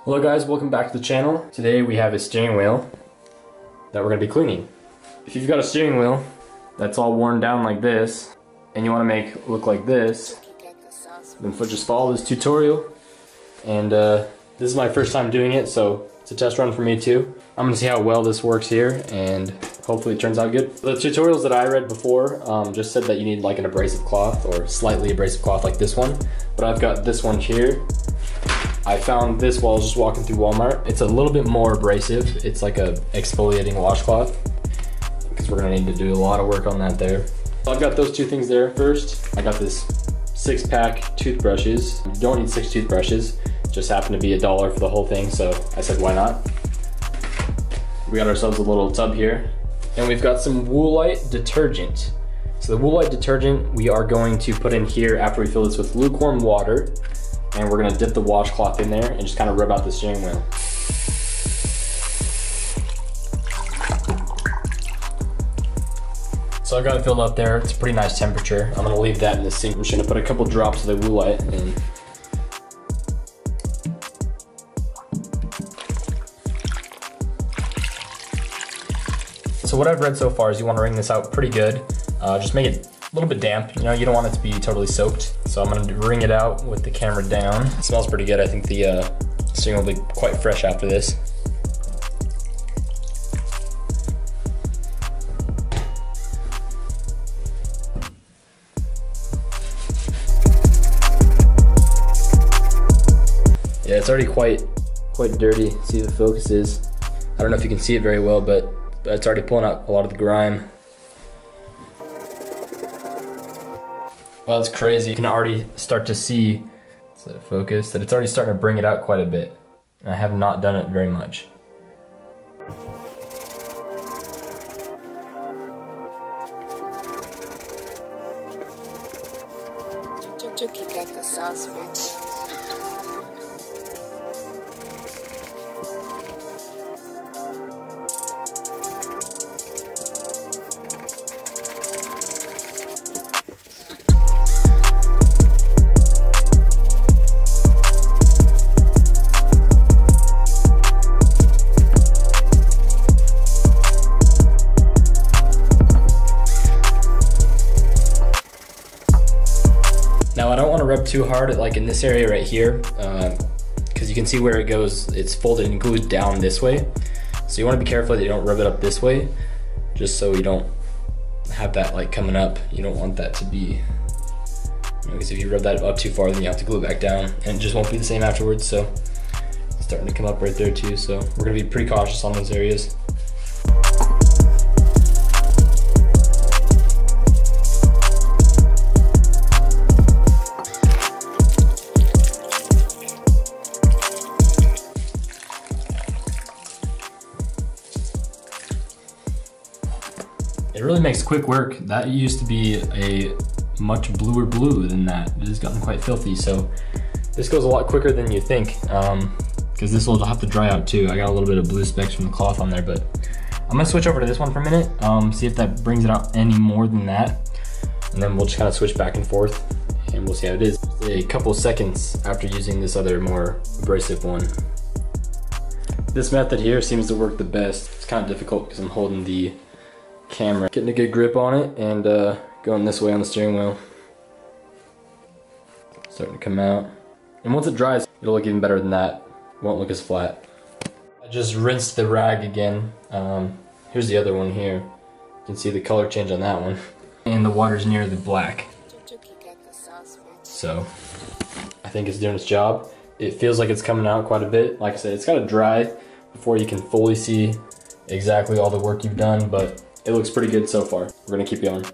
Hello guys, welcome back to the channel. Today we have a steering wheel that we're going to be cleaning. If you've got a steering wheel that's all worn down like this and you want to make it look like this, then just follow this tutorial. And this is my first time doing it, so it's a test run for me too. I'm going to see how well this works here and hopefully it turns out good. The tutorials that I read before just said that you need like an abrasive cloth or slightly abrasive cloth like this one, but I've got this one here. I found this while I was just walking through Walmart. It's a little bit more abrasive. It's like a exfoliating washcloth because we're gonna need to do a lot of work on that there. So I've got those two things there first. I got this 6-pack toothbrushes. You don't need 6 toothbrushes. It just happened to be $1 for the whole thing, so I said why not. We got ourselves a little tub here. And we've got some Woolite detergent. So the Woolite detergent we are going to put in here after we fill this with lukewarm water. And we're gonna dip the washcloth in there and just kind of rub out the steering wheel. So I've got it filled up there. It's a pretty nice temperature. I'm gonna leave that in the sink. I'm just gonna put a couple drops of the Woolite in. So what I've read so far is you want to wring this out pretty good. Just make it a little bit damp. You know, you don't want it to be totally soaked. So I'm gonna wring it out with the camera down. It smells pretty good. I think the steering will be quite fresh after this. Yeah, it's already quite dirty. See if the focus is. I don't know if you can see it very well, but it's already pulling out a lot of the grime. Well, that's crazy. You can already start to see, let's let it focus, that it's already starting to bring it out quite a bit. And I have not done it very much. Now I don't want to rub too hard like in this area right here because you can see where it goes, it's folded and glued down this way. So you want to be careful that you don't rub it up this way, just so you don't have that like coming up. You don't want that to be, because if you rub that up too far then you have to glue it back down and it just won't be the same afterwards. So it's starting to come up right there too, so we're going to be pretty cautious on those areas. It really makes quick work. That used to be a much bluer blue than that. It has gotten quite filthy, so this goes a lot quicker than you think, because this will have to dry out too. I got a little bit of blue specks from the cloth on there, but I'm gonna switch over to this one for a minute, see if that brings it out any more than that, and then we'll just kind of switch back and forth, and we'll see how it is. A couple seconds after using this other more abrasive one. This method here seems to work the best. It's kind of difficult because I'm holding the camera, getting a good grip on it, and going this way on the steering wheel. Starting to come out. And once it dries, it'll look even better than that. It won't look as flat. I just rinsed the rag again. Here's the other one here. You can see the color change on that one. And the water's near the black. So, I think it's doing its job. It feels like it's coming out quite a bit. Like I said, it's gotta dry before you can fully see exactly all the work you've done, but it looks pretty good so far. We're gonna keep going.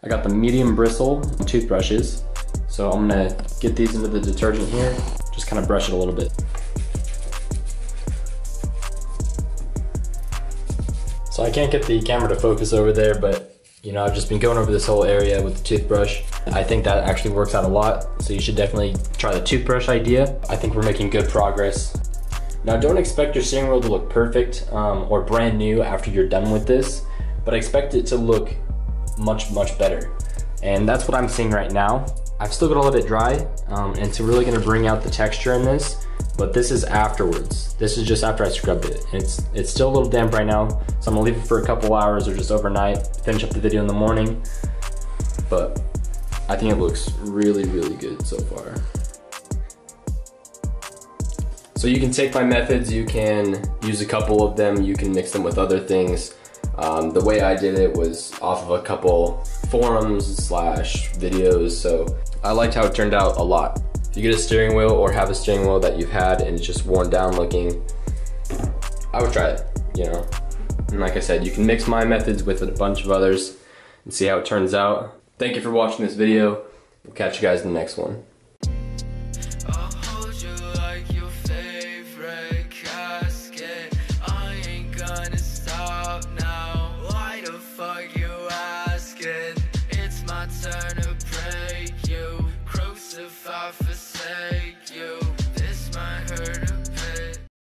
I got the medium bristle toothbrushes. So I'm gonna get these into the detergent here. Just kind of brush it a little bit. So I can't get the camera to focus over there, but you know, I've just been going over this whole area with the toothbrush. I think that actually works out a lot. So you should definitely try the toothbrush idea. I think we're making good progress. Now don't expect your steering wheel to look perfect or brand new after you're done with this, but I expect it to look much, much better. And that's what I'm seeing right now. I've still got to let it dry, and it's really gonna bring out the texture in this, but this is afterwards. This is just after I scrubbed it. It's still a little damp right now, so I'm gonna leave it for a couple hours or just overnight, finish up the video in the morning, but I think it looks really, really good so far. So you can take my methods, you can use a couple of them, you can mix them with other things. The way I did it was off of a couple forums / videos, so I liked how it turned out a lot. If you get a steering wheel or have a steering wheel that you've had and it's just worn down looking, I would try it, you know. And like I said, you can mix my methods with a bunch of others and see how it turns out. Thank you for watching this video. We'll catch you guys in the next one.